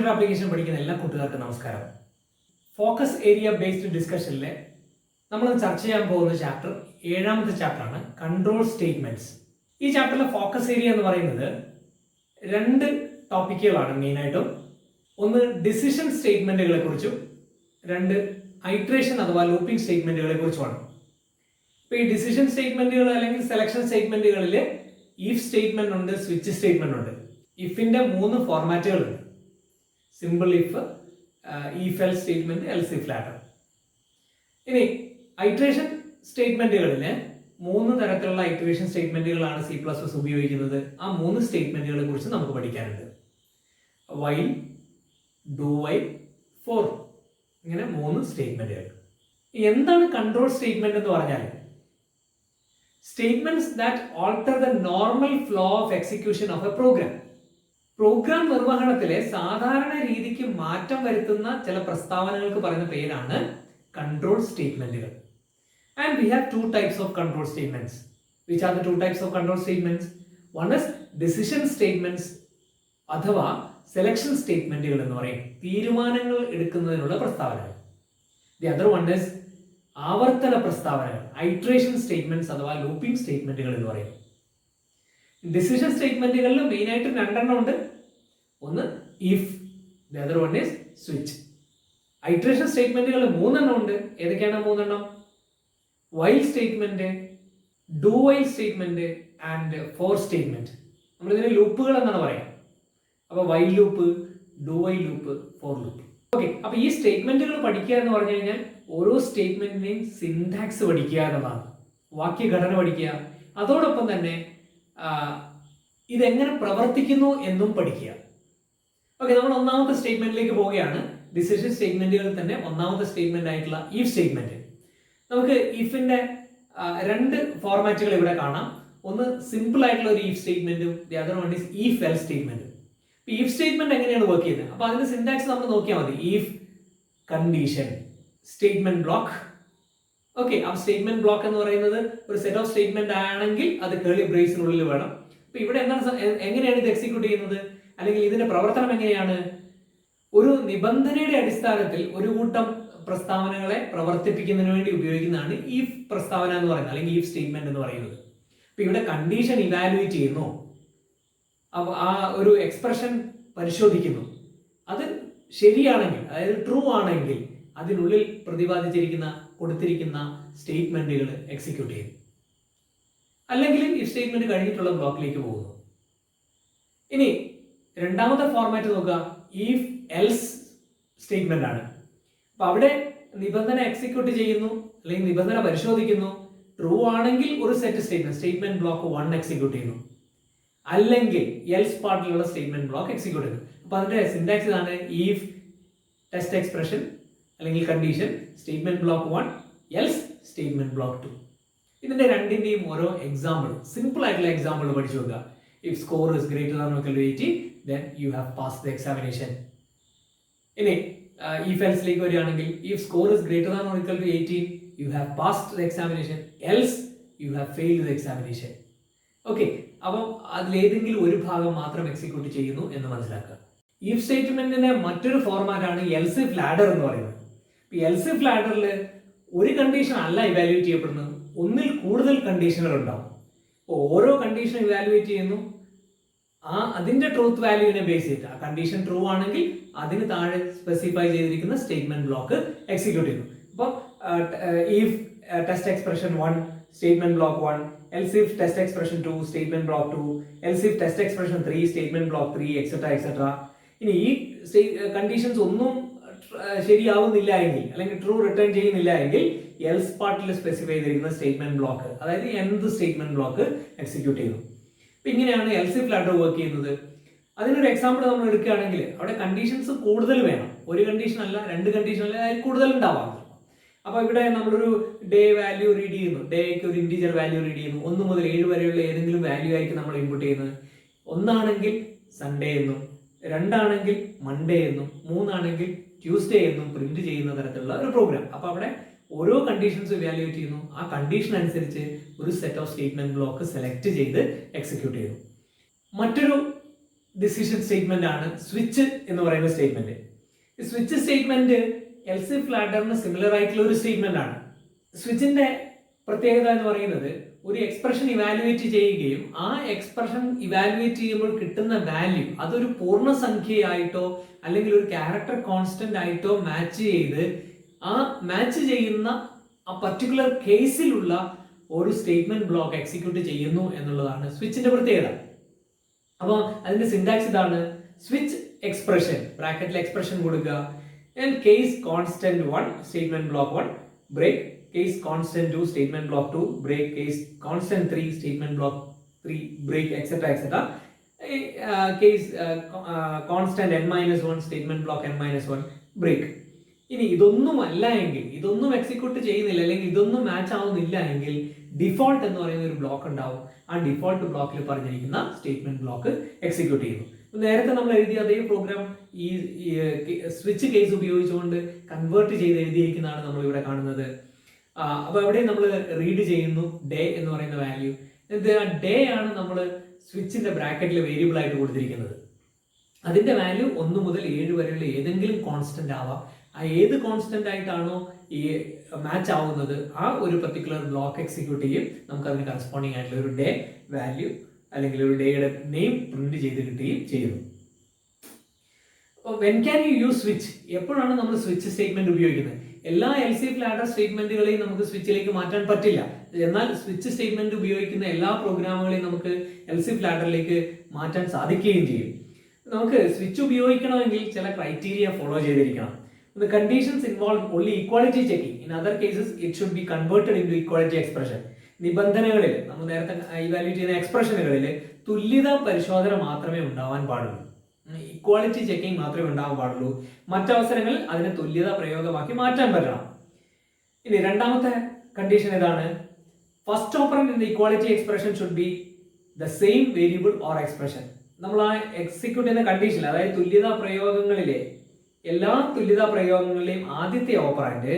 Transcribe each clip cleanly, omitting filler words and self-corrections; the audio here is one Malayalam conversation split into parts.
കമ്പ്യൂട്ടർ ആപ്ലിക്കേഷൻ പഠിക്കുന്ന എല്ലാ കൂട്ടുകാർക്കും നമസ്കാരം. ഫോക്കസ് ഏരിയ ബേസ്ഡ് ഡിസ്കഷനിലെ നമ്മൾ ചർച്ച ചെയ്യാൻ പോകുന്ന ചാപ്റ്റർ 7ാമത്തെ ചാപ്റ്ററാണ് കൺട്രോൾ സ്റ്റേറ്റ്മെന്റ്സ്. ഈ ചാപ്റ്ററിലെ ഫോക്കസ് ഏരിയ എന്ന് പറയുന്നത് 2 ടോപ്പിക്കുകളാണ് മെയിനായിട്ടും. ഒന്ന് ഡിസിഷൻ സ്റ്റേറ്റ്മെന്റുകളെ കുറിച്ചും 2 ഐട്രേഷൻ അഥവാ ലൂപ്പിംഗ് സ്റ്റേറ്റ്മെന്റുകളെ കുറിച്ചുമാണ്. ഇപ്പോൾ ഈ ഡിസിഷൻ സ്റ്റേറ്റ്മെന്റുകൾ അല്ലെങ്കിൽ സെലക്ഷൻ സ്റ്റേറ്റ്മെന്റുകളിൽ ഇഫ് സ്റ്റേറ്റ്മെന്റ് ഉണ്ട്, സ്വിച്ച് സ്റ്റേറ്റ്മെന്റ് ഉണ്ട്. ഇഫിന്റെ 3 ഫോർമാറ്റുകളുണ്ട്: simple if, if else statement, else if ladder. ഇനി ഐട്രേഷൻ സ്റ്റേറ്റ്മെന്റുകളിൽ 3 തരത്തിലുള്ള ഐട്രേഷൻ സ്റ്റേറ്റ്മെന്റുകളാണ് C++ ഉപയോഗിക്കുന്നത്. ആ 3 സ്റ്റേറ്റ്മെന്റുകളെ കുറിച്ച് നമുക്ക് പഠിക്കാനുണ്ട്. വൈൽ, ഡു വൈൽ, ഫോർ, ഇങ്ങനെ 3 സ്റ്റേറ്റ്മെന്റുകൾ. എന്താണ് കൺട്രോൾ സ്റ്റേറ്റ്മെന്റ് എന്ന് പറഞ്ഞാൽ? Statements that alter the normal flow of execution of a program. Program നിർവഹണത്തിലെ സാധാരണ രീതിക്ക് മാറ്റം വരുത്തുന്ന ചില പ്രസ്താവനകൾക്ക് പറയുന്ന പേരാണ് കൺട്രോൾ സ്റ്റേറ്റ്മെന്റുകൾ. And we have 2 types of control statements. Which are the 2 types of control statements? One is decision statements അഥവാ സെലക്ഷൻ സ്റ്റേറ്റ്മെന്റുകൾ എന്ന് പറയും, തീരുമാനങ്ങൾ എടുക്കുന്നതിനുള്ള പ്രസ്താവനകൾ. The other one is ആവർത്തന പ്രസ്താവനകൾ, ഐട്രേഷൻ സ്റ്റേറ്റ്മെന്റ്സ് അഥവാ ലൂപ്പിംഗ് സ്റ്റേറ്റ്മെന്റുകൾ എന്ന് പറയും. ഡിസിഷൻ സ്റ്റേറ്റ്മെന്റുകളിൽ മെയിൻ ആയിട്ട് 2 എണ്ണം ഉണ്ട്. ഒന്ന് if, the other one is switch. Iteration സ്റ്റേറ്റ്മെന്റുകൾ 3 എണ്ണം ഉണ്ട്. ഏതൊക്കെയാണ് 3 എണ്ണം? While statement, do while statement and for statement. നമ്മൾ ഇതിനെ ലൂപ്പുകൾ എന്നാണ് പറയാം. അപ്പൊ while loop, do while loop, for loop. Okay, അപ്പൊ ഈ സ്റ്റേറ്റ്മെന്റുകൾ പഠിക്കുക എന്ന് പറഞ്ഞു കഴിഞ്ഞാൽ ഓരോ സ്റ്റേറ്റ്മെന്റിനെയും സിന്റാക്സ് പഠിക്കുക എന്നതാണ്, വാക്യഘടന പഠിക്കുക. അതോടൊപ്പം തന്നെ ഇതെങ്ങനെ പ്രവർത്തിക്കുന്നു എന്നും പഠിക്കുക. ഓക്കെ, നമ്മൾ 1ാമത്തെ സ്റ്റേറ്റ്മെന്റിലേക്ക് പോവുകയാണ്. ഡിസിഷൻ സ്റ്റേറ്റ്മെന്റുകളിൽ തന്നെ 1ാമത്തെ സ്റ്റേറ്റ്മെന്റ് ആയിട്ടുള്ള ഇഫ് സ്റ്റേറ്റ്മെന്റ്. നമുക്ക് ഇഫിന്റെ 2 ഫോർമാറ്റുകൾ ഇവിടെ കാണാം. ഒന്ന് സിമ്പിൾ ആയിട്ടുള്ള ഒരു ഇഫ് സ്റ്റേറ്റ്മെന്റും the other one is if else സ്റ്റേറ്റ്മെന്റും. ഇഫ് സ്റ്റേറ്റ്മെന്റ് എങ്ങനെയാണ് വർക്ക് ചെയ്യുന്നത്? അപ്പൊ അതിന്റെ സിന്റാക്സ് നമ്മൾ നോക്കിയാൽ മതി. If condition statement block. Okay, ആ സ്റ്റേറ്റ്മെന്റ് ബ്ലോക്ക് എന്ന് പറയുന്നത് ഒരു സെറ്റ് ഓഫ് സ്റ്റേറ്റ്മെന്റ് ആണെങ്കിൽ അത് കേർലി ബ്രേസിനുള്ളിൽ വേണം. അപ്പൊ ഇവിടെ എങ്ങനെയാണ് ഇത് എക്സിക്യൂട്ട് ചെയ്യുന്നത്, അല്ലെങ്കിൽ ഇതിന്റെ പ്രവർത്തനം എങ്ങനെയാണ്? ഒരു നിബന്ധനയുടെ അടിസ്ഥാനത്തിൽ ഒരു കൂട്ടം പ്രസ്താവനകളെ പ്രവർത്തിപ്പിക്കുന്നതിന് വേണ്ടി ഉപയോഗിക്കുന്നതാണ് ഇഫ് പ്രസ്താവന എന്ന് പറയുന്നത്, അല്ലെങ്കിൽ ഇഫ് സ്റ്റേറ്റ്മെന്റ് എന്ന് പറയുന്നത്. അപ്പൊ ഇവിടെ കണ്ടീഷൻ ഇവാലുവേറ്റ് ചെയ്യുന്നു, ആ ഒരു എക്സ്പ്രഷൻ പരിശോധിക്കുന്നു. അത് ശരിയാണെങ്കിൽ, അതായത് ട്രൂ ആണെങ്കിൽ അതിനുള്ളിൽ പ്രതിപാദിച്ചിരിക്കുന്ന കൊടുത്തിരിക്കുന്ന സ്റ്റേറ്റ്മെന്റുകൾ എക്സിക്യൂട്ട് ചെയ്യും. അല്ലെങ്കിൽ ഈ സ്റ്റേറ്റ്മെന്റ് കഴിഞ്ഞിട്ടുള്ള ബ്ലോക്കിലേക്ക് പോകുന്നു. ഇനി 2ാമത്തെ ഫോർമാറ്റ് നോക്കുക, ഇഫ് എൽസ് സ്റ്റേറ്റ്മെന്റ് ആണ്. അപ്പൊ അവിടെ നിബന്ധന എക്സിക്യൂട്ട് ചെയ്യുന്നു, അല്ലെങ്കിൽ നിബന്ധന പരിശോധിക്കുന്നു. ട്രൂ ആണെങ്കിൽ ഒരു സെറ്റ് സ്റ്റേറ്റ്മെന്റ് ബ്ലോക്ക് 1 എക്സിക്യൂട്ട് ചെയ്യുന്നു, അല്ലെങ്കിൽ എൽസ് പാർട്ടിലുള്ള സ്റ്റേറ്റ്മെന്റ് ബ്ലോക്ക് എക്സിക്യൂട്ട് ചെയ്യുന്നു. അപ്പൊ അതിന്റെ സിന്റാക്സ് ഇതാണ്: ഇഫ് ടെസ്റ്റ് എക്സ്പ്രഷൻ അല്ലെങ്കിൽ condition statement block 1 else statement block 2. ഇതിന്റെ 2ന്റെയും ഓരോ എക്സാമ്പിൾ, സിമ്പിൾ ആയിട്ടുള്ള എക്സാമ്പിൾ പഠിച്ചു നോക്കുക. If score is greater than or equal to 80 then you have passed the examination. ഇനി ഇഫ് എൽസിലേക്ക് വരികയാണെങ്കിൽ if score is greater than or equal to 18 you have passed the examination, else you have failed the examination. Okay, അപ്പം അതിലേതെങ്കിലും ഒരു ഭാഗം മാത്രം എക്സിക്യൂട്ട് ചെയ്യുന്നു എന്ന് മനസ്സിലാക്കുക. ഇഫ് സ്റ്റേറ്റ്മെന്റിന്റെ മറ്റൊരു ഫോർമാറ്റ് ആണ് എൽസ് ഇഫ് ലാഡർ എന്ന് പറയുന്നത്. എൽസ് ഇഫ് ലാഡറിൽ ഒരു കണ്ടീഷൻ അല്ല ഇവാലുവേറ്റ് ചെയ്യപ്പെടുന്നത്, ഒന്നിൽ കൂടുതൽ കണ്ടീഷനുകൾ ഉണ്ടാവും. അപ്പോൾ ഓരോ കണ്ടീഷൻ ഇവാലുവേറ്റ് ചെയ്യുന്നു, അതിന്റെ ട്രൂത്ത് വാല്യൂവിനെ ബേസ് ചെയ്തിട്ട് ആ കണ്ടീഷൻ ട്രൂ ആണെങ്കിൽ അതിന് താഴെ സ്പെസിഫൈ ചെയ്തിരിക്കുന്ന സ്റ്റേറ്റ്മെന്റ് ബ്ലോക്ക് എക്സിക്യൂട്ട് ചെയ്യുന്നു. അപ്പോൾ if test expression 1 statement block 1, else if test expression 2 statement block 2, else if test expression 3 statement block 3, etc. ഇനി ഈ കണ്ടീഷൻസ് ഒന്നും ശരിയാവുന്നില്ല എങ്കിൽ, അല്ലെങ്കിൽ ട്രൂ റിട്ടേൺ ചെയ്യുന്നില്ല എങ്കിൽ എൽസ് പാർട്ടിൽ സ്പെസിഫൈ ചെയ്തിരിക്കുന്ന സ്റ്റേറ്റ്മെന്റ് ബ്ലോക്ക്, അതായത് എന്ത് സ്റ്റേറ്റ്മെന്റ് ബ്ലോക്ക് എക്സിക്യൂട്ട് ചെയ്യുന്നു. അപ്പൊ ഇങ്ങനെയാണ് എൽസ് ഇഫ് ലാഡർ വർക്ക് ചെയ്യുന്നത്. അതിനൊരു എക്സാമ്പിൾ നമ്മൾ എടുക്കുകയാണെങ്കിൽ അവിടെ കണ്ടീഷൻസ് കൂടുതൽ വേണം. ഒരു കണ്ടീഷൻ അല്ല, 2 കണ്ടീഷൻ അല്ല, അതിൽ കൂടുതൽ ഉണ്ടാവാം. അപ്പൊ ഇവിടെ നമ്മളൊരു ഡേ വാല്യൂ റീഡ് ചെയ്യുന്നു, ഡേക്ക് ഒരു ഇന്റീജർ വാല്യൂ റീഡ് ചെയ്യുന്നു. 1 മുതൽ 7 വരെയുള്ള ഏതെങ്കിലും വാല്യൂ ആയിരിക്കും നമ്മൾ ഇൻപുട്ട് ചെയ്യുന്നത്. 1 ആണെങ്കിൽ സൺഡേ എന്നും, 2 ആണെങ്കിൽ മൺഡേ എന്നും, 3 ആണെങ്കിൽ ട്യൂസ്ഡേ എന്നും പ്രിന്റ് ചെയ്യുന്ന തരത്തിലുള്ള ഒരു പ്രോഗ്രാം. അപ്പൊ അവിടെ ഓരോ കണ്ടീഷൻസ് ഇവാലുവേറ്റ് ചെയ്യുന്നു, ആ കണ്ടീഷൻ അനുസരിച്ച് ഒരു set of statement block select ചെയ്ത് എക്സിക്യൂട്ട് ചെയ്യുന്നു. മറ്റൊരു ഡിസിഷൻ സ്റ്റേറ്റ്മെന്റ് ആണ് സ്വിച്ച് എന്ന് പറയുന്ന സ്റ്റേറ്റ്മെന്റ്. ഈ സ്വിച്ച് സ്റ്റേറ്റ്മെന്റ് എൽസ് ഇഫ് ലാഡറിന് സിമിലർ ആയിട്ടുള്ള ഒരു സ്റ്റേറ്റ്മെന്റ് ആണ്. സ്വിച്ചിന്റെ പ്രത്യേകത എന്ന് പറയുന്നത് ഒരു എക്സ്പ്രഷൻ ഇവാലുവേറ്റ് ചെയ്യുകയും ആ എക്സ്പ്രഷൻ ഇവാലുവേറ്റ് ചെയ്യുമ്പോൾ കിട്ടുന്ന വാല്യൂ അതൊരു പൂർണ്ണസംഖ്യയായിട്ടോ അല്ലെങ്കിൽ ഒരു ക്യാരക്ടർ കോൺസ്റ്റന്റ് ആയിട്ടോ മാച്ച് ചെയ്ത് ആ മാച്ച് ചെയ്യുന്ന ആ പർട്ടിക്കുലർ കേസിലുള്ള ഒരു സ്റ്റേറ്റ്മെന്റ് ബ്ലോക്ക് എക്സിക്യൂട്ട് ചെയ്യുന്നു എന്നുള്ളതാണ് സ്വിച്ചിന്റെ പ്രത്യേകത. അപ്പോൾ അതിന്റെ സിന്റാക്സ് ഇതാണ്: സ്വിച്ച് എക്സ്പ്രഷൻ ബ്രാക്കറ്റിൽ എക്സ്പ്രഷൻ കൊടുക്കുക, case constant 1 statement block 1 break, case constant 2 statement block 2 break, case constant 3 statement block 3 break, etc etc. Case constant n-1 statement block n-1 break. ഇനി ഇതൊന്നും അല്ല എങ്കിൽ, ഇതൊന്നും എക്സിക്യൂട്ട് ചെയ്യുന്നില്ല അല്ലെങ്കിൽ ഇതൊന്നും മാച്ച് ആവുന്നില്ല എങ്കിൽ ഡിഫോൾട്ട് എന്ന് പറയുന്ന ഒരു ബ്ലോക്ക് ഉണ്ടാവും. ആ ഡിഫോൾട്ട് ബ്ലോക്കിൽ പറഞ്ഞിരിക്കുന്ന സ്റ്റേറ്റ്മെന്റ് ബ്ലോക്ക് എക്സിക്യൂട്ട് ചെയ്യുന്നു. നേരത്തെ നമ്മൾ എഴുതിയ അതേ പ്രോഗ്രാം ഈ സ്വിച്ച് കേസ് ഉപയോഗിച്ചുകൊണ്ട് കൺവേർട്ട് ചെയ്ത് എഴുതിയിരിക്കുന്നതാണ് നമ്മൾ ഇവിടെ കാണുന്നത്. അപ്പൊ അവിടെ നമ്മൾ റീഡ് ചെയ്യുന്നു ഡേ എന്ന് പറയുന്ന വാല്യൂ. ആ ഡേ ആണ് നമ്മൾ സ്വിച്ചിന്റെ ബ്രാക്കറ്റിൽ വേരിയബിൾ ആയിട്ട് കൊടുത്തിരിക്കുന്നത്. അതിന്റെ വാല്യൂ 1 മുതൽ 7 വരെയുള്ള ഏതെങ്കിലും കോൺസ്റ്റന്റ് ആവാം. ആ ഏത് കോൺസ്റ്റന്റ് ആയിട്ടാണോ ഈ മാച്ച് ആവുന്നത് ആ ഒരു പർട്ടിക്കുലർ ബ്ലോക്ക് എക്സിക്യൂട്ട് ചെയ്യും. നമുക്ക് അതിന് കറസ്പോണ്ടിങ് ആയിട്ടുള്ള ഒരു ഡേ വാല്യൂ അല്ലെങ്കിൽ ഒരു ഡേയുടെ നെയിം പ്രിന്റ് ചെയ്ത് കിട്ടുകയും ചെയ്യുന്നു. When can you use switch? എപ്പോഴാണ് നമ്മൾ സ്വിച്ച് സ്റ്റേറ്റ്മെന്റ് ഉപയോഗിക്കുന്നത്? എല്ലാ എൽസ് ഇഫ് ലാഡർ സ്റ്റേറ്റ്മെന്റുകളെയും നമുക്ക് സ്വിച്ചിലേക്ക് മാറ്റാൻ പറ്റില്ല. എന്നാൽ സ്വിച്ച് സ്റ്റേറ്റ്മെന്റ് ഉപയോഗിക്കുന്ന എല്ലാ പ്രോഗ്രാമുകളെയും നമുക്ക് എൽസ് ഇഫ് ലാഡറിലേക്ക് മാറ്റാൻ സാധിക്കുകയും ചെയ്യും. നമുക്ക് സ്വിച്ച് ഉപയോഗിക്കണമെങ്കിൽ ചില ക്രൈറ്റീരിയ ഫോളോ ചെയ്തിരിക്കണം. The conditions involve only equality checking. In other cases, it should be converted into equality expression. നിബന്ധനകളിൽ നമ്മൾ നേരത്തെ ഇവാലുവേറ്റ് ചെയ്യുന്ന എക്സ്പ്രഷനുകളിൽ തുല്യത പരിശോധന മാത്രമേ ഉണ്ടാവാൻ പാടുള്ളൂ. ഇക്വാളിറ്റി ചെക്കിംഗ് മാത്രമേ ഉണ്ടാവാൻ പാടുള്ളൂ. മറ്റവസരങ്ങളിൽ അതിനെ തുല്യത പ്രയോഗമാക്കി മാറ്റാൻ പറ്റണം. ഇനി രണ്ടാമത്തെ കണ്ടീഷൻ ഏതാണ്? First operant in the equality expression should be the same variable or expression. നമ്മൾ ആ എക്സിക്യൂട്ട് ചെയ്യുന്ന കണ്ടീഷൻ, അതായത് തുല്യതാ പ്രയോഗങ്ങളിലെ എല്ലാ തുല്യതാ പ്രയോഗങ്ങളിലെയും ആദ്യത്തെ ഓപ്പറാൻഡ്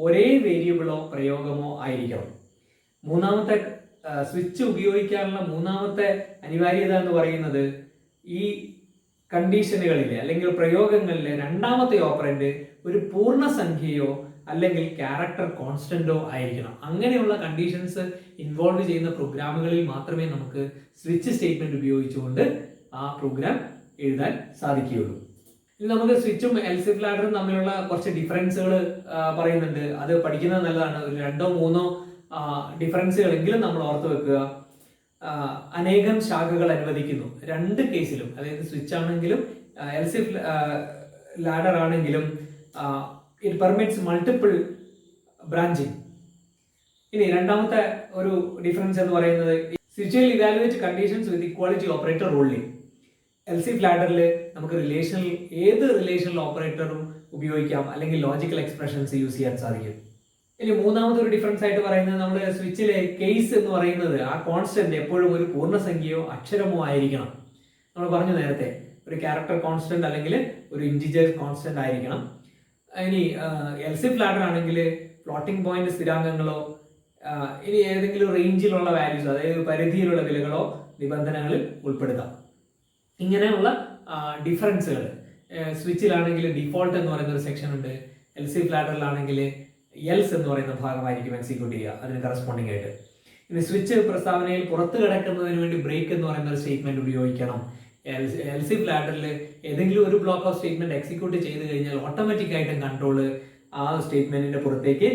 ഒരേ വേരിയബിളോ പ്രയോഗമോ ആയിരിക്കണം. മൂന്നാമത്തെ സ്വിച്ച് ഉപയോഗിക്കാനുള്ള മൂന്നാമത്തെ അനിവാര്യത എന്ന് പറയുന്നത് ഈ കണ്ടീഷനുകളിലെ അല്ലെങ്കിൽ പ്രയോഗങ്ങളിലെ രണ്ടാമത്തെ ഓപ്പറൻഡ് ഒരു പൂർണ്ണസംഖ്യയോ അല്ലെങ്കിൽ ക്യാരക്ടർ കോൺസ്റ്റന്റോ ആയിരിക്കണം. അങ്ങനെയുള്ള കണ്ടീഷൻസ് ഇൻവോൾവ് ചെയ്യുന്ന പ്രോഗ്രാമുകളിൽ മാത്രമേ നമുക്ക് സ്വിച്ച് സ്റ്റേറ്റ്മെന്റ് ഉപയോഗിച്ചുകൊണ്ട് ആ പ്രോഗ്രാം എഴുതാൻ സാധിക്കുകയുള്ളൂ. ഇനി നമുക്ക് സ്വിച്ചും എൽസ് ഇഫ് ലാഡറും തമ്മിലുള്ള കുറച്ച് ഡിഫറൻസുകൾ പറയുന്നുണ്ട്. അത് പഠിക്കുന്നത് നല്ലതാണ്. ഒരു 2-3 ഡിഫറൻസുകളെങ്കിലും നമ്മൾ ഓർത്ത് വെക്കുക. അനേകം ശാഖകൾ അനുവദിക്കുന്നു. രണ്ട് കേസിലും, അതായത് സ്വിച്ച് ആണെങ്കിലും എൽസ് ഇഫ് ലാഡർ ആണെങ്കിലും ഇറ്റ് പെർമിറ്റ്സ് മൾട്ടിപ്പിൾ ബ്രാഞ്ചിങ്. ഇനി രണ്ടാമത്തെ ഒരു ഡിഫറൻസ് എന്ന് പറയുന്നത് സ്വിച്ചിൽ evaluate conditions with equality operator only. Else if ലാഡറിൽ നമുക്ക് റിലേഷനിൽ ഏത് റിലേഷണൽ ഓപ്പറേറ്ററും ഉപയോഗിക്കാം, അല്ലെങ്കിൽ ലോജിക്കൽ എക്സ്പ്രഷൻസ് യൂസ് ചെയ്യാൻ സാധിക്കും. ഇനി മൂന്നാമത്തെ ഒരു ഡിഫറൻസ് ആയിട്ട് പറയുന്നത്, നമ്മുടെ സ്വിച്ചിലെ കേസ് എന്ന് പറയുന്നത് ആ കോൺസ്റ്റന്റ് എപ്പോഴും ഒരു പൂർണ്ണസംഖ്യയോ അക്ഷരമോ ആയിരിക്കണം. നമ്മൾ പറഞ്ഞു നേരത്തെ, ഒരു ക്യാരക്ടർ കോൺസ്റ്റന്റ് അല്ലെങ്കിൽ ഒരു ഇൻറ്റിജർ കോൺസ്റ്റന്റ് ആയിരിക്കണം. ഇനി എൽസ് ഇഫ് ലാഡർ ആണെങ്കിൽ ഫ്ലോട്ടിംഗ് പോയിന്റ് സ്ഥിരാംഗങ്ങളോ ഇനി ഏതെങ്കിലും റേഞ്ചിലുള്ള വാല്യൂസ്, അതായത് പരിധിയിലുള്ള വിലകളോ നിബന്ധനകളിൽ ഉൾപ്പെടുത്താം. ഇങ്ങനെയുള്ള ഡിഫറൻസുകൾ സ്വിച്ചിലാണെങ്കിൽ ഡിഫോൾട്ട് എന്ന് പറയുന്ന ഒരു സെക്ഷൻ ഉണ്ട്. എൽസ് ഇഫ് ലാഡറിലാണെങ്കിൽ എൽസ് എന്ന് പറയുന്ന ഭാഗമായിരിക്കും എക്സിക്യൂട്ട് ചെയ്യുക അതിന് കറസ്പോണ്ടിങ് ആയിട്ട്. ഇനി സ്വിച്ച് പ്രസ്താവനയിൽ പുറത്ത് കിടക്കുന്നതിന് വേണ്ടി ബ്രേക്ക് എന്ന് പറയുന്ന ഒരു സ്റ്റേറ്റ്മെന്റ് ഉപയോഗിക്കണം. എൽസ് ഇഫ് ലാഡറിൽ ഏതെങ്കിലും ഒരു ബ്ലോക്ക് ഓഫ് സ്റ്റേറ്റ്മെന്റ് എക്സിക്യൂട്ട് ചെയ്ത് കഴിഞ്ഞാൽ ഓട്ടോമാറ്റിക് ആയിട്ടും കൺട്രോള് ആ സ്റ്റേറ്റ്മെന്റിന്റെ പുറത്തേക്ക്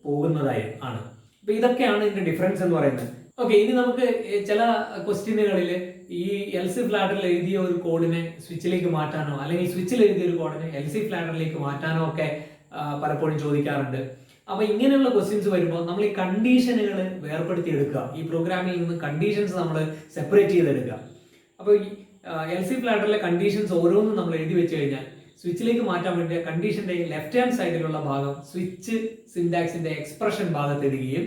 പോകുന്നതായി ആണ്. അപ്പൊ ഇതൊക്കെയാണ് ഇതിന്റെ ഡിഫറൻസ് എന്ന് പറയുന്നത്. ഓക്കെ, ഇനി നമുക്ക് ചില ക്വസ്റ്റ്യനുകളിൽ ഈ എൽസ് ഇഫ് ലാഡറിൽ എഴുതിയ ഒരു കോഡിനെ സ്വിച്ചിലേക്ക് മാറ്റാനോ അല്ലെങ്കിൽ സ്വിച്ചിൽ എഴുതിയ ഒരു കോഡിനെ എൽസ് ഇഫ് ലാഡറിലേക്ക് മാറ്റാനോ ഒക്കെ പലപ്പോഴും ചോദിക്കാറുണ്ട്. അപ്പൊ ഇങ്ങനെയുള്ള ക്വസ്റ്റ്യൻസ് വരുമ്പോൾ നമ്മൾ ഈ കണ്ടീഷനുകൾ വേർപ്പെടുത്തി എടുക്കുക. ഈ പ്രോഗ്രാമിൽ നിന്ന് കണ്ടീഷൻസ് നമ്മൾ സെപ്പറേറ്റ് ചെയ്തെടുക്കുക. അപ്പോൾ ഈ എൽസ് ഇഫ് ലാഡറിലെ കണ്ടീഷൻസ് ഓരോന്നും നമ്മൾ എഴുതി വെച്ച് കഴിഞ്ഞാൽ സ്വിച്ചിലേക്ക് മാറ്റാൻ വേണ്ടി കണ്ടീഷന്റെ ലെഫ്റ്റ് ഹാൻഡ് സൈഡിലുള്ള ഭാഗം സ്വിച്ച് സിന്റാക്സിന്റെ എക്സ്പ്രഷൻ ഭാഗത്തിടുകയും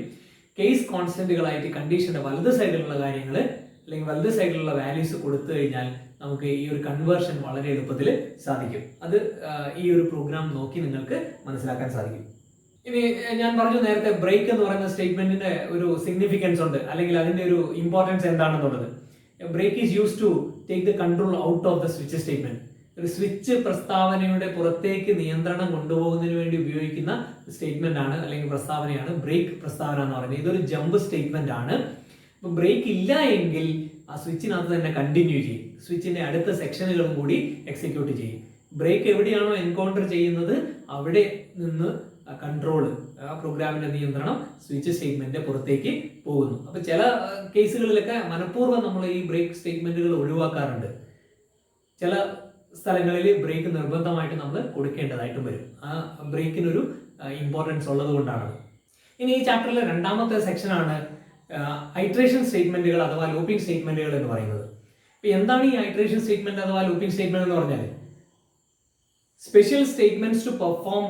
കേസ് കോൺസ്റ്റന്റുകളായിട്ട് കണ്ടീഷന്റെ വലത് സൈഡിലുള്ള കാര്യങ്ങൾ അല്ലെങ്കിൽ വലത് സൈഡിലുള്ള വാല്യൂസ് കൊടുത്തു കഴിഞ്ഞാൽ നമുക്ക് ഈ ഒരു കൺവേർഷൻ വളരെ എളുപ്പത്തിൽ സാധിക്കും. അത് ഈ ഒരു പ്രോഗ്രാം നോക്കി നിങ്ങൾക്ക് മനസ്സിലാക്കാൻ സാധിക്കും. ഇനി ഞാൻ പറഞ്ഞു നേരത്തെ, ബ്രേക്ക് എന്ന് പറയുന്ന സ്റ്റേറ്റ്മെന്റിന്റെ ഒരു സിഗ്നിഫിക്കൻസ് ഉണ്ട്, അല്ലെങ്കിൽ അതിന്റെ ഒരു ഇമ്പോർട്ടൻസ് എന്താണെന്നുള്ളത്. Break is use to take the control out of the switch statement. ഒരു സ്വിച്ച് പ്രസ്താവനയുടെ പുറത്തേക്ക് നിയന്ത്രണം കൊണ്ടുപോകുന്നതിന് വേണ്ടി ഉപയോഗിക്കുന്ന സ്റ്റേറ്റ്മെന്റ് ആണ് അല്ലെങ്കിൽ പ്രസ്താവനയാണ് ബ്രേക്ക് പ്രസ്താവന എന്ന് പറയുന്നത്. ഇതൊരു ജമ്പ് സ്റ്റേറ്റ്മെന്റ് ആണ്. അപ്പൊ ബ്രേക്ക് ഇല്ല എങ്കിൽ ആ സ്വിച്ചിനകത്ത് തന്നെ കണ്ടിന്യൂ ചെയ്യും, സ്വിച്ചിന്റെ അടുത്ത സെക്ഷനുകളും കൂടി എക്സിക്യൂട്ട് ചെയ്യും. ബ്രേക്ക് എവിടെയാണോ എൻകൗണ്ടർ ചെയ്യുന്നത് അവിടെ നിന്ന് കൺട്രോൾ, ആ പ്രോഗ്രാമിന്റെ നിയന്ത്രണം സ്വിച്ച് സ്റ്റേറ്റ്മെന്റിന്റെ പുറത്തേക്ക് പോകുന്നു. അപ്പൊ ചില കേസുകളിലൊക്കെ മനഃപൂർവ്വം നമ്മൾ ഈ ബ്രേക്ക് സ്റ്റേറ്റ്മെന്റുകൾ ഒഴിവാക്കാറുണ്ട്. ചില സ്ഥലങ്ങളിൽ ബ്രേക്ക് നിർബന്ധമായിട്ട് നമ്മൾ കൊടുക്കേണ്ടതായിട്ടും വരും. ആ ബ്രേക്കിനൊരു ഇമ്പോർട്ടൻസ് ഉള്ളത് കൊണ്ടാണ്. ഇനി ഈ ചാപ്റ്ററിലെ രണ്ടാമത്തെ സെക്ഷനാണ് ഐട്രേഷൻ സ്റ്റേറ്റ്മെന്റുകൾ അഥവാ ലൂപ്പിംഗ് സ്റ്റേറ്റ്മെന്റുകൾ എന്ന് പറയുന്നത്. ഇപ്പൊ എന്താണ് ഈ ഐട്രേഷൻ സ്റ്റേറ്റ്മെന്റ് അഥവാ ലൂപ്പിംഗ് സ്റ്റേറ്റ്മെന്റ് എന്ന് പറഞ്ഞാൽ? Special statements to perform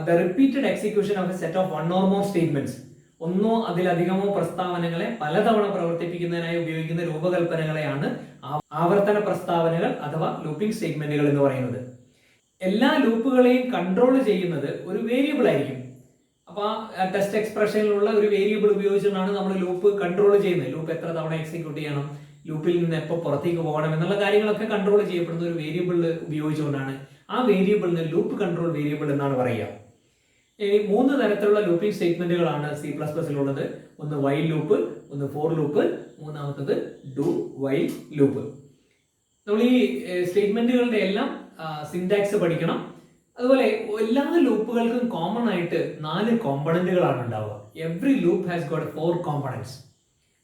the repeated execution of a set of one or more statements. ഒന്നോ അതിലധികമോ പ്രസ്താവനകളെ പലതവണ പ്രവർത്തിപ്പിക്കുന്നതിനായി ഉപയോഗിക്കുന്ന രൂപകൽപ്പനകളെയാണ് ആവർത്തന പ്രസ്താവനകൾ അഥവാ ലൂപ്പിംഗ് സ്റ്റേറ്റ്മെന്റുകൾ എന്ന് പറയുന്നത്. എല്ലാ ലൂപ്പുകളെയും കൺട്രോൾ ചെയ്യുന്നത് ഒരു വേരിയബിൾ ആയിരിക്കും. അപ്പൊ ആ ടെസ്റ്റ് എക്സ്പ്രഷനിലുള്ള ഒരു വേരിയബിൾ ഉപയോഗിച്ചുകൊണ്ടാണ് നമ്മൾ ലൂപ്പ് കൺട്രോൾ ചെയ്യുന്നത്. ലൂപ്പ് എത്ര തവണ എക്സിക്യൂട്ട് ചെയ്യണം, ലൂപ്പിൽ നിന്ന് എപ്പോൾ പുറത്തേക്ക് പോകണം എന്നുള്ള കാര്യങ്ങളൊക്കെ കൺട്രോൾ ചെയ്യപ്പെടുന്ന ഒരു വേരിയബിൾ ഉപയോഗിച്ചുകൊണ്ടാണ്. ആ വേരിയബിളിന് ലൂപ്പ് കൺട്രോൾ വേരിയബിൾ എന്നാണ് പറയുക. ഇനി 3 തരത്തിലുള്ള ലൂപ്പിംഗ് സ്റ്റേറ്റ്മെന്റുകളാണ് C++ലുള്ളത്. ഒന്ന് വൈൽ ലൂപ്പ്, ഒന്ന് ഫോർ ലൂപ്പ്, മൂന്നാമത്തത് ഡു വൈൽ ലൂപ്പ്. നമ്മൾ ഈ സ്റ്റേറ്റ്മെന്റുകളുടെ എല്ലാം സിന്റാക്സ് പഠിക്കണം. അതുപോലെ എല്ലാ ലൂപ്പുകൾക്കും കോമൺ ആയിട്ട് 4 കോമ്പണന്റുകളാണ് ഉണ്ടാവുക. Every loop has got 4 components.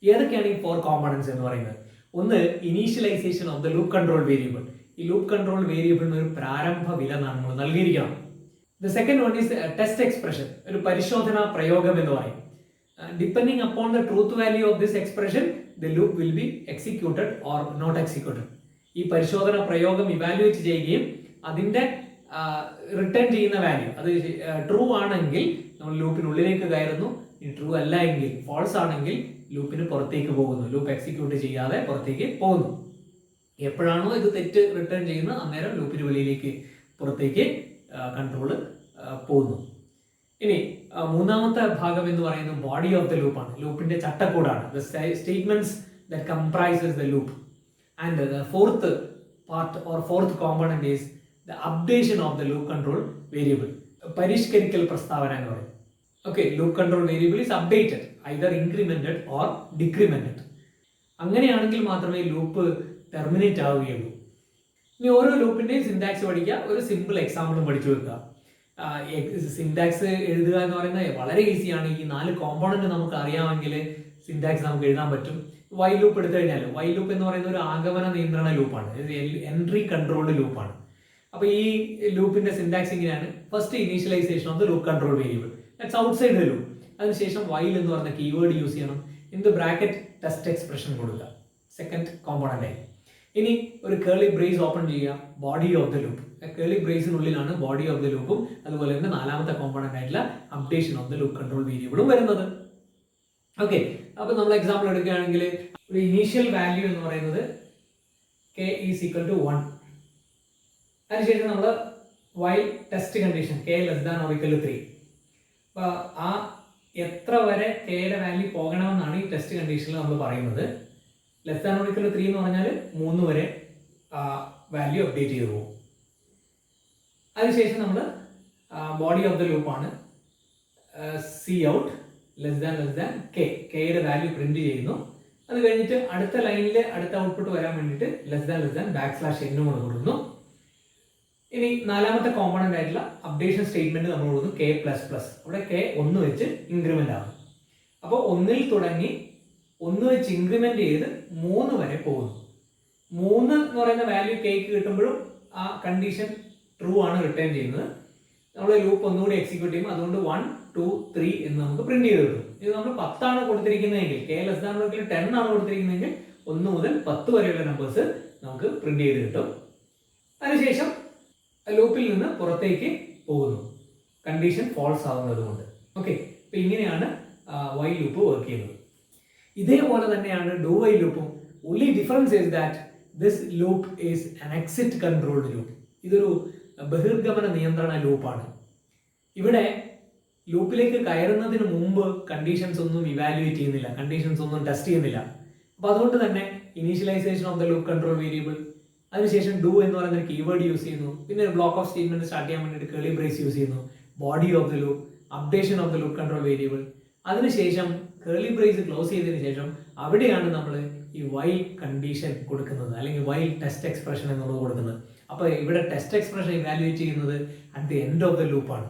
ഏതൊക്കെയാണ് ഈ 4 കോമ്പണന്റ്സ് എന്ന് പറയുന്നത്? ഒന്ന്, initialisation of the loop control variable. ഈ ലൂപ്പ് കൺട്രോൾ വേരിയബിളിന് ഒരു പ്രാരംഭ വില നമ്മൾ നൽകിയിരിക്കണം. The second one is test expression, ഒരു പരിശോധനാ പ്രയോഗം എന്ന് പറയും. Depending upon the truth value of this expression the loop will be executed or not executed. ഈ പരിശോധന പ്രയോഗം ഇവാലുവേറ്റ് ചെയ്യുകയും അതിന്റെ റിട്ടേൺ ചെയ്യുന്ന വാല്യൂ അത് ട്രൂ ആണെങ്കിൽ നമ്മൾ ലൂപ്പിനുള്ളിലേക്ക് കയറുന്നു, ഇനി ട്രൂ അല്ല എങ്കിൽ ഫോൾസ് ആണെങ്കിൽ ലൂപ്പിന് പുറത്തേക്ക് പോകുന്നു, ലൂപ്പ് എക്സിക്യൂട്ട് ചെയ്യാതെ പുറത്തേക്ക് പോകുന്നു. എപ്പോഴാണോ ഇത് തെറ്റ് റിട്ടേൺ ചെയ്യുന്നത് അന്നേരം ലൂപ്പിന് വെളിയിലേക്ക് പുറത്തേക്ക് കൺട്രോള് പോകുന്നു. ഇനി മൂന്നാമത്തെ ഭാഗം എന്ന് പറയുന്നത് ബോഡി ഓഫ് ദ ലൂപ്പാണ്, ലൂപ്പിന്റെ ചട്ടക്കൂടാണ്. The statements that comprises the loop. And the fourth part or fourth component is the updation of the loop control variable. പരിഷ്കരിക്കൽ പ്രസ്താവന എന്ന് പറയും. Okay, loop control variable is updated, either incremented or decremented. അങ്ങനെയാണെങ്കിൽ മാത്രമേ ലൂപ്പ് ടെർമിനേറ്റ് ആവുകയുള്ളൂ. ഇനി ഓരോ ലൂപ്പിന്റെയും സിന്റാക്സ് പഠിക്കുക. ഒരു സിമ്പിൾ എക്സാമ്പിളും പഠിച്ചു വെക്കുക. സിന്റാക്സ് എഴുതുക എന്ന് പറയുന്നത് വളരെ ഈസിയാണ്. ഈ 4 കോമ്പോണന്റ് നമുക്ക് അറിയാമെങ്കിൽ സിന്റാക്സ് നമുക്ക് എഴുതാൻ പറ്റും. വൈൽ ലൂപ്പ് എടുത്തു കഴിഞ്ഞാൽ വൈൽ ലൂപ്പ് എന്ന് പറയുന്ന ഒരു ആഗമന നിയന്ത്രണ ലൂപ്പാണ്, എൻട്രി കൺട്രോൾഡ് ലൂപ്പാണ്. അപ്പൊ ഈ ലൂപ്പിന്റെ സിന്റാക്സ് ഇങ്ങനെയാണ്. First, initialisation of the loop control variable, that's outside the loop. അതിനുശേഷം വൈൽ എന്ന് പറയുന്ന കീവേഡ് യൂസ് ചെയ്യണം. In the bracket test expression കൊടുക്കുക, സെക്കൻഡ് കോമ്പോണന്റ് ആയി. ഇനി ഒരു കേളി ബ്രേസ് ഓപ്പൺ ചെയ്യുക, body of the loop. Curly ബ്രേസിനുള്ളിലാണ് ബോഡി ഓഫ് ദ ലൂപ്പും അതുപോലെ തന്നെ നാലാമത്തെ കോമ്പോണന്റ് ആയിട്ടുള്ള updation of the loop control variable വരുന്നത്. ഓക്കെ, അപ്പൊ നമ്മൾ എക്സാമ്പിൾ എടുക്കുകയാണെങ്കിൽ ഒരു ഇനീഷ്യൽ വാല്യൂ എന്ന് പറയുന്നത് k ഈസ് ഈക്വൽ ടു 1. അതിനുശേഷം നമ്മൾ while test condition k less than or equal to 3. അപ്പൊ ആ എത്ര വരെ kയുടെ വാല്യൂ പോകണമെന്നാണ് ഈ ടെസ്റ്റ് കണ്ടീഷനിൽ നമ്മൾ പറയുന്നത്. Less than or equal to 3 എന്ന് പറഞ്ഞാൽ 3 വരെ വാല്യൂ അപ്ഡേറ്റ് ചെയ്തു പോകും. അതിനുശേഷം നമ്മൾ ബോഡി ഓഫ് ദ ലൂപ്പാണ് സി ഔട്ട് ലെസ് ദാൻ കെയുടെ വാല്യൂ പ്രിന്റ് ചെയ്യുന്നു. അത് കഴിഞ്ഞിട്ട് അടുത്ത ലൈനിൽ അടുത്ത ഔട്ട്പുട്ട് വരാൻ വേണ്ടിയിട്ട് ലെസ് ദാൻ \n കൊടുക്കുന്നു. ഇനി നാലാമത്തെ കോമ്പണന്റ് ആയിട്ടുള്ള അപ്ഡേഷൻ സ്റ്റേറ്റ്മെന്റ് നമ്മൾ കൊടുക്കുന്നു k++. അവിടെ k 1 വെച്ച് ഇൻക്രിമെന്റ് ആകും. അപ്പോൾ 1 തുടങ്ങി 1 വെച്ച് ഇൻക്രിമെന്റ് ചെയ്ത് 3 വരെ പോകുന്നു. 3 എന്ന് പറയുന്ന വാല്യൂ കേക്ക് കിട്ടുമ്പോഴും ആ കണ്ടീഷൻ ട്രൂ ആണ് റിട്ടേൺ ചെയ്യുന്നത്. നമ്മൾ ലൂപ്പ് ഒന്നുകൂടി എക്സിക്യൂട്ട് ചെയ്യും. അതുകൊണ്ട് 1, 2, 3 എന്ന് നമുക്ക് പ്രിന്റ് ചെയ്ത് കിട്ടും. ഇത് നമ്മൾ 10 ആണ് കൊടുത്തിരിക്കുന്നതെങ്കിൽ, k ലെസ് ദാൻ 10 ആണ് കൊടുത്തിരിക്കുന്നതെങ്കിൽ 1 മുതൽ 10 വരെയുള്ള നമ്പേഴ്സ് നമുക്ക് പ്രിന്റ് ചെയ്ത് കിട്ടും. അതിനുശേഷം ലൂപ്പിൽ നിന്ന് പുറത്തേക്ക് പോകുന്നു, കണ്ടീഷൻ ഫോൾസ് ആവുന്നത് കൊണ്ട്. ഓക്കെ, അപ്പൊ ഇങ്ങനെയാണ് വൈൽ ലൂപ്പ് വർക്ക് ചെയ്യുന്നത്. ഇതേപോലെ തന്നെയാണ് ഡു വൈൽ ലൂപ്പും. only difference is that this loop is an exit controlled loop. ഇതൊരു ബഹിർഗമന നിയന്ത്രണ ലൂപ്പാണ്. ഇവിടെ ലൂപ്പിലേക്ക് കയറുന്നതിന് മുമ്പ് കണ്ടീഷൻസ് ഒന്നും ഇവാലുവേറ്റ് ചെയ്യുന്നില്ല, കണ്ടീഷൻസ് ഒന്നും ടെസ്റ്റ് ചെയ്യുന്നില്ല. അപ്പൊ അതുകൊണ്ട് തന്നെ initialisation of the loop control variable, അതിനുശേഷം ഡു എന്ന് പറയുന്ന ഒരു കീവേഡ് യൂസ് ചെയ്യുന്നു, പിന്നെ ഒരു ബ്ലോക്ക് ഓഫ് സ്റ്റേറ്റ്മെന്റ് സ്റ്റാർട്ട് ചെയ്യാൻ വേണ്ടിയിട്ട് കേളി ബ്രേസ് യൂസ് ചെയ്യുന്നു, body of the loop, updation of the loop control variable, അതിനുശേഷം കേളി ബ്രേസ് ക്ലോസ് ചെയ്തതിനു ശേഷം അവിടെയാണ് നമ്മൾ ഈ വൈൽ കണ്ടീഷൻ കൊടുക്കുന്നത്, അല്ലെങ്കിൽ വൈൽ ടെസ്റ്റ് എക്സ്പ്രഷൻ എന്നുള്ളത് കൊടുക്കുന്നത്. അപ്പോൾ ഇവിടെ ടെസ്റ്റ് എക്സ്പ്രഷൻ ഇവാലുവേറ്റ് ചെയ്യുന്നത് at the end of the ലൂപ്പാണ്.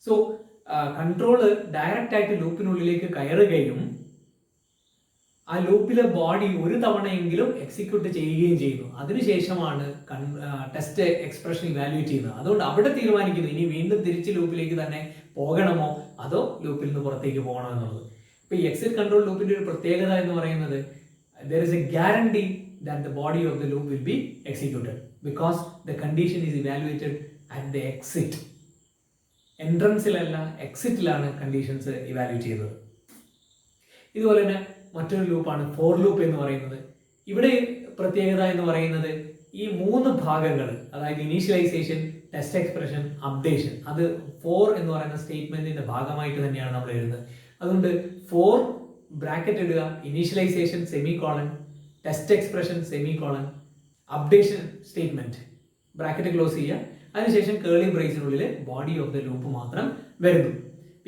സോ കൺട്രോള് ഡയറക്റ്റ് ആയിട്ട് ലൂപ്പിനുള്ളിലേക്ക് കയറുകയും ആ ലൂപ്പിലെ ബോഡി ഒരു തവണയെങ്കിലും എക്സിക്യൂട്ട് ചെയ്യുകയും ചെയ്യുന്നു. അതിനുശേഷമാണ് ടെസ്റ്റ് എക്സ്പ്രഷൻ ഇവാലുവേറ്റ് ചെയ്യുന്നത്. അതുകൊണ്ട് അവിടെ തീരുമാനിക്കുന്നു ഇനി വീണ്ടും തിരിച്ച് ലൂപ്പിലേക്ക് തന്നെ പോകണമോ അതോ ലൂപ്പിൽ നിന്ന് പുറത്തേക്ക് പോകണോ എന്നുള്ളത്. ഇപ്പൊ ഈ എക്സിറ്റ് കൺട്രോൾ ലൂപ്പിന്റെ ഒരു പ്രത്യേകത എന്ന് പറയുന്നത് there is a guarantee that the body of the loop will be executed because the condition is evaluated at the exit. എൻട്രൻസിലല്ല എക്സിറ്റിലാണ് കണ്ടീഷൻസ് ഇവാലുവേറ്റ് ചെയ്യുന്നത്. ഇതുപോലെ തന്നെ മറ്റൊരു ലൂപ്പാണ് ഫോർ ലൂപ്പ് എന്ന് പറയുന്നത്. ഇവിടെ പ്രത്യേകത എന്ന് പറയുന്നത് ഈ മൂന്ന് ഭാഗങ്ങൾ, അതായത് ഇനീഷ്യലൈസേഷൻ, ടെസ്റ്റ് എക്സ്പ്രഷൻ, അപ്ഡേഷൻ, അത് ഫോർ എന്ന് പറയുന്ന സ്റ്റേറ്റ്മെന്റിന്റെ ഭാഗമായിട്ട് തന്നെയാണ് നമ്മൾ എഴുതുന്നത്. അതുകൊണ്ട് ഫോർ ബ്രാക്കറ്റ് ഇടുക, initialization semicolon, test expression semicolon, updation statement bracket close ചെയ്യുക, അതിനുശേഷം കേളി ബ്രേസിനുള്ളിൽ ബോഡി ഓഫ് ദ ലൂപ്പ് മാത്രം വരുന്നു.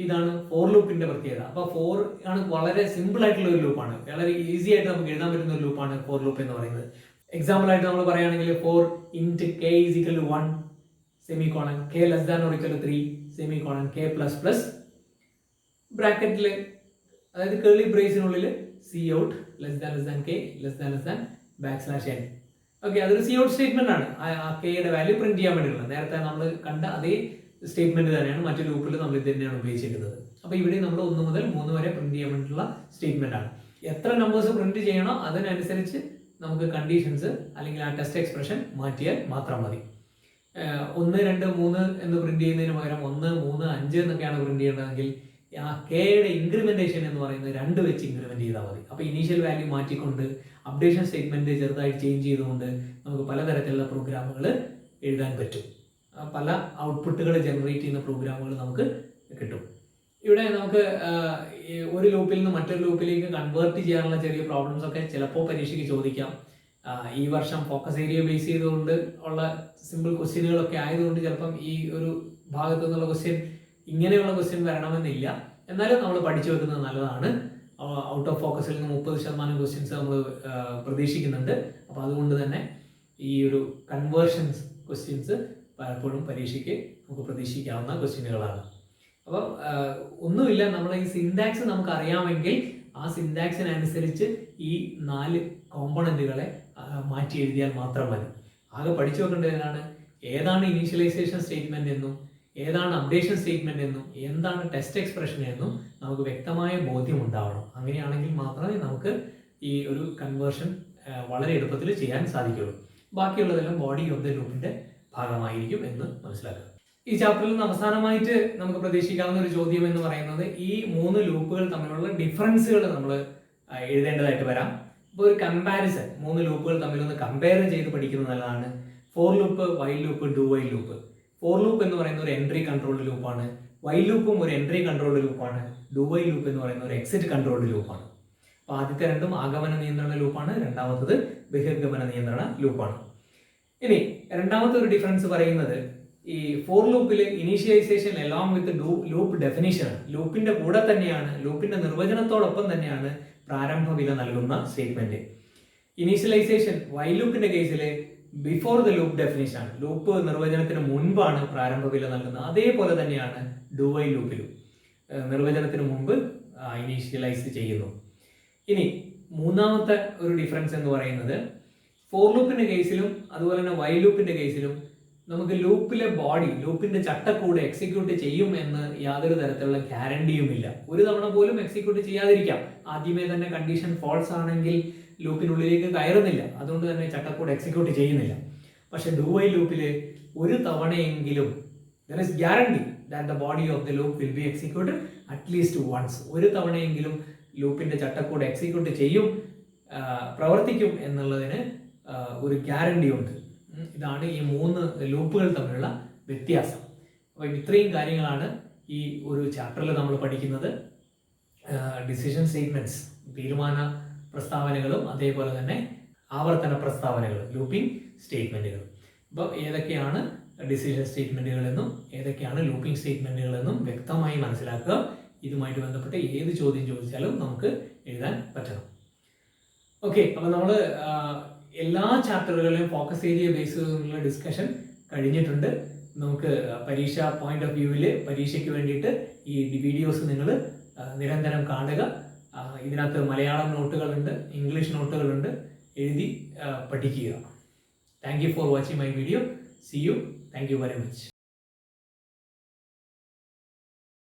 ഇതാണ് ഫോർ ലൂപ്പിന്റെ പ്രത്യേകത. അപ്പോൾ ഫോർ ആണ് വളരെ സിമ്പിൾ ആയിട്ടുള്ള ഒരു ലൂപ്പാണ്, വളരെ ഈസി ആയിട്ട് നമുക്ക് എഴുതാൻ പറ്റുന്ന ഒരു ലൂപ്പാണ് ഫോർ ലൂപ്പ് എന്ന് പറയുന്നത്. എക്സാമ്പിൾ ആയിട്ട് നമ്മൾ പറയുകയാണെങ്കിൽ for int K is equal to 1 semicolon K less than or equal to 3 semicolon K plus plus ബ്രാക്കറ്റിൽ, അതായത് കേളി ബ്രേസിനുള്ളിൽ C out less than K less than backslash N. Okay, അതൊരു സി ഔട്ട് സ്റ്റേറ്റ്മെന്റ് ആണ്. ആ കെയുടെ വാല്യൂ പ്രിന്റ് ചെയ്യാൻ വേണ്ടിയിട്ടുള്ളത് നേരത്തെ നമ്മൾ കണ്ട അതേ സ്റ്റേറ്റ്മെന്റ് തന്നെയാണ് മറ്റു ലൂപ്പിൽ നമ്മൾ ഇത് തന്നെയാണ് ഉപയോഗിച്ചിരിക്കുന്നത്. അപ്പോൾ ഇവിടെ നമ്മൾ 1 മുതൽ 3 വരെ പ്രിന്റ് ചെയ്യാൻ വേണ്ടിയിട്ടുള്ള സ്റ്റേറ്റ്മെന്റ് ആണ്. എത്ര നമ്പേഴ്സ് പ്രിന്റ് ചെയ്യണോ അതിനനുസരിച്ച് നമുക്ക് കണ്ടീഷൻസ് അല്ലെങ്കിൽ ആ ടെസ്റ്റ് എക്സ്പ്രഷൻ മാറ്റിയാൽ മാത്രം മതി. 1, 2, 3 എന്ന് പ്രിന്റ് ചെയ്യുന്നതിന് പകരം 1, 3, 5 എന്നൊക്കെയാണ് പ്രിന്റ് ചെയ്യേണ്ടതെങ്കിൽ ആ കെയുടെ ഇൻക്രിമെന്റേഷൻ എന്ന് പറയുന്നത് 2 വെച്ച് ഇൻക്രിമെന്റ് ചെയ്താൽ മതി. അപ്പോൾ ഇനീഷ്യൽ വാല്യൂ മാറ്റിക്കൊണ്ട് അപ്ഡേഷൻ സ്റ്റേറ്റ്മെന്റ് ചെറുതായിട്ട് ചേഞ്ച് ചെയ്തുകൊണ്ട് നമുക്ക് പലതരത്തിലുള്ള പ്രോഗ്രാമുകൾ എഴുതാൻ പറ്റും. പല ഔട്ട്പുട്ടുകൾ ജനറേറ്റ് ചെയ്യുന്ന പ്രോഗ്രാമുകൾ നമുക്ക് കിട്ടും. ഇവിടെ നമുക്ക് ഒരു ലൂപ്പിൽ നിന്ന് മറ്റൊരു ലൂപ്പിലേക്ക് കൺവേർട്ട് ചെയ്യാനുള്ള ചെറിയ പ്രോബ്ലംസ് ഒക്കെ ചിലപ്പോൾ പരീക്ഷയ്ക്ക് ചോദിക്കാം. ഈ വർഷം ഫോക്കസ് ഏരിയ ബേസ് ചെയ്തുകൊണ്ട് ഉള്ള സിമ്പിൾ ക്വസ്റ്റ്യനുകളൊക്കെ ആയതുകൊണ്ട് ചിലപ്പം ഈ ഒരു ഭാഗത്തു നിന്നുള്ള ക്വസ്റ്റ്യൻ ഇങ്ങനെയുള്ള ക്വസ്റ്റ്യൻ വരണമെന്നില്ല. എന്നാലും നമ്മൾ പഠിച്ചു വെക്കുന്നത് നല്ലതാണ്. ഔട്ട് ഓഫ് ഫോക്കസിൽ നിന്ന് 30% ക്വസ്റ്റ്യൻസ് നമ്മൾ പ്രതീക്ഷിക്കുന്നുണ്ട്. അപ്പോൾ അതുകൊണ്ട് തന്നെ ഈ ഒരു കൺവേർഷൻസ് ക്വസ്റ്റ്യൻസ് പലപ്പോഴും പരീക്ഷയ്ക്ക് നമുക്ക് പ്രതീക്ഷിക്കാവുന്ന ക്വസ്റ്റ്യനുകളാണ്. അപ്പോൾ ഒന്നുമില്ല, നമ്മളെ ഈ സിൻടാക്സ് നമുക്ക് അറിയാമെങ്കിൽ ആ സിൻടാക്സിനനുസരിച്ച് ഈ 4 കോമ്പണന്റുകളെ മാറ്റി എഴുതിയാൽ മാത്രം മതി. ആകെ പഠിച്ചു വെക്കേണ്ടതാണ് ഏതാണ് ഇനീഷ്യലൈസേഷൻ സ്റ്റേറ്റ്മെന്റ് എന്നും ഏതാണ് അപ്ഡേഷൻ സ്റ്റേറ്റ്മെന്റ് എന്നും എന്താണ് ടെസ്റ്റ് എക്സ്പ്രഷൻ എന്നും നമുക്ക് വ്യക്തമായ ബോധ്യം ഉണ്ടാവണം. അങ്ങനെയാണെങ്കിൽ മാത്രമേ നമുക്ക് ഈ ഒരു കൺവേർഷൻ വളരെ എളുപ്പത്തിൽ ചെയ്യാൻ സാധിക്കുള്ളൂ. ബാക്കിയുള്ളതെല്ലാം ബോഡി ഓഫ് ദ ലൂപ്പിന്റെ ഭാഗമായിരിക്കും എന്ന് മനസ്സിലാക്കുക. ഈ ചാപ്റ്ററിൽ നിന്ന് അവസാനമായിട്ട് നമുക്ക് പ്രതീക്ഷിക്കാവുന്ന ഒരു ചോദ്യം എന്ന് പറയുന്നത് ഈ 3 ലൂപ്പുകൾ തമ്മിലുള്ള ഡിഫറൻസുകൾ നമ്മൾ എഴുതേണ്ടതായിട്ട് വരാം. ഇപ്പോൾ ഒരു കമ്പാരിസൺ, 3 ലൂപ്പുകൾ തമ്മിലൊന്ന് കമ്പയർ ചെയ്ത് പഠിക്കുന്നത് നല്ലതാണ്. For loop, while loop, do while loop. For loop എന്ന് പറയുന്ന ഒരു എൻട്രി കൺട്രോൾഡ് ലൂപ്പാണ്. വൈൽ ലൂപ്പും ഒരു എൻട്രി കൺട്രോൾഡ് ലൂപ്പാണ്. ഡു വൈൽ ലൂപ്പ് എന്ന് പറയുന്ന ഒരു എക്സിറ്റ് കൺട്രോൾഡ് ലൂപ്പാണ്. അപ്പോൾ ആദ്യത്തെ രണ്ടും ആഗമന നിയന്ത്രണ ലൂപ്പാണ്, രണ്ടാമത്തത് ബഹിർഗമന നിയന്ത്രണ ലൂപ്പാണ്. ഇനി രണ്ടാമത്തെ ഒരു ഡിഫറൻസ് പറയുന്നത് ഈ ഫോർ ലൂപ്പിൽ initialization along with loop definition, ലൂപ്പിന്റെ കൂടെ തന്നെയാണ്, ലൂപ്പിന്റെ നിർവചനത്തോടൊപ്പം തന്നെയാണ് പ്രാരംഭ വില നൽകുന്ന സ്റ്റേറ്റ്മെന്റ്. ഇനീഷ്യലൈസേഷൻ വൈൽ ലൂപ്പിന്റെ കേസിൽ ബിഫോർ ദ ലൂപ്പ് ഡെഫിനിഷൻ ആണ്, ലൂപ്പ് നിർവചനത്തിന് മുൻപാണ് പ്രാരംഭ വില നൽകുന്നത്. അതേപോലെ തന്നെയാണ് ഡു വൈൽ ലൂപ്പിലും നിർവചനത്തിന് മുമ്പ് ഇനീഷ്യലൈസ് ചെയ്യുന്നു. ഇനി മൂന്നാമത്തെ ഒരു ഡിഫറൻസ് എന്ന് പറയുന്നത് ഫോർ ലൂപ്പിന്റെ കേസിലും അതുപോലെ തന്നെ വൈൽ ലൂപ്പിന്റെ കേസിലും നമുക്ക് ലൂപ്പിലെ ബോഡി, ലൂപ്പിന്റെ ചട്ടക്കൂട് എക്സിക്യൂട്ട് ചെയ്യും എന്ന് യാതൊരു തരത്തിലുള്ള ഗ്യാരണ്ടിയുമില്ല. ഒരു തവണ പോലും എക്സിക്യൂട്ട് ചെയ്യാതിരിക്കാം. ആദ്യമേ തന്നെ കണ്ടീഷൻ ഫോൾസ് ആണെങ്കിൽ ലൂപ്പിനുള്ളിലേക്ക് കയറുന്നില്ല, അതുകൊണ്ട് തന്നെ ചട്ടക്കൂട് എക്സിക്യൂട്ട് ചെയ്യുന്നില്ല. പക്ഷെ ഡു വൈൽ ലൂപ്പിൽ ഒരു തവണയെങ്കിലും there is guarantee that the body of the loop will be executed at least once. ഒരു തവണയെങ്കിലും ലൂപ്പിന്റെ ചട്ടക്കൂട് എക്സിക്യൂട്ട് ചെയ്യും, പ്രവർത്തിക്കും എന്നുള്ളതിന് ഒരു ഗ്യാരണ്ടി ഉണ്ട്. ഇതാണ് ഈ 3 ലൂപ്പുകൾ തമ്മിലുള്ള വ്യത്യാസം. അപ്പോൾ ഇത്രയും കാര്യങ്ങളാണ് ഈ ഒരു ചാപ്റ്ററിൽ നമ്മൾ പഠിക്കുന്നത്. ഡിസിഷൻ സ്റ്റേറ്റ്മെന്റ്സ്, തീരുമാന പ്രസ്താവനകളും അതേപോലെ തന്നെ ആവർത്തന പ്രസ്താവനകളും ലൂപ്പിംഗ് സ്റ്റേറ്റ്മെന്റുകളും. അപ്പോൾ ഏതൊക്കെയാണ് ഡിസിഷൻ സ്റ്റേറ്റ്മെന്റുകളെന്നും ഏതൊക്കെയാണ് ലൂപ്പിംഗ് സ്റ്റേറ്റ്മെന്റുകളെന്നും വ്യക്തമായി മനസ്സിലാക്കുക. ഇതുമായിട്ട് ബന്ധപ്പെട്ട് ഏത് ചോദ്യം ചോദിച്ചാലും നമുക്ക് എഴുതാൻ പറ്റണം. ഓക്കെ, അപ്പോൾ നമ്മൾ എല്ലാ ചാപ്റ്ററുകളിലും ഫോക്കസ് ഏരിയ ബേസ് ചെയ്തുള്ള ഡിസ്കഷൻ കഴിഞ്ഞിട്ടുണ്ട്. നമുക്ക് പരീക്ഷ പോയിന്റ് ഓഫ് വ്യൂവിൽ പരീക്ഷയ്ക്ക് വേണ്ടിയിട്ട് ഈ വീഡിയോസ് നിങ്ങൾ നിരന്തരം കാണുക. ഇതിനകത്ത് മലയാളം നോട്ടുകളുണ്ട്, ഇംഗ്ലീഷ് നോട്ടുകളുണ്ട്, എഴുതി പഠിക്കുക. Thank you for watching my video. See you. Thank you very much.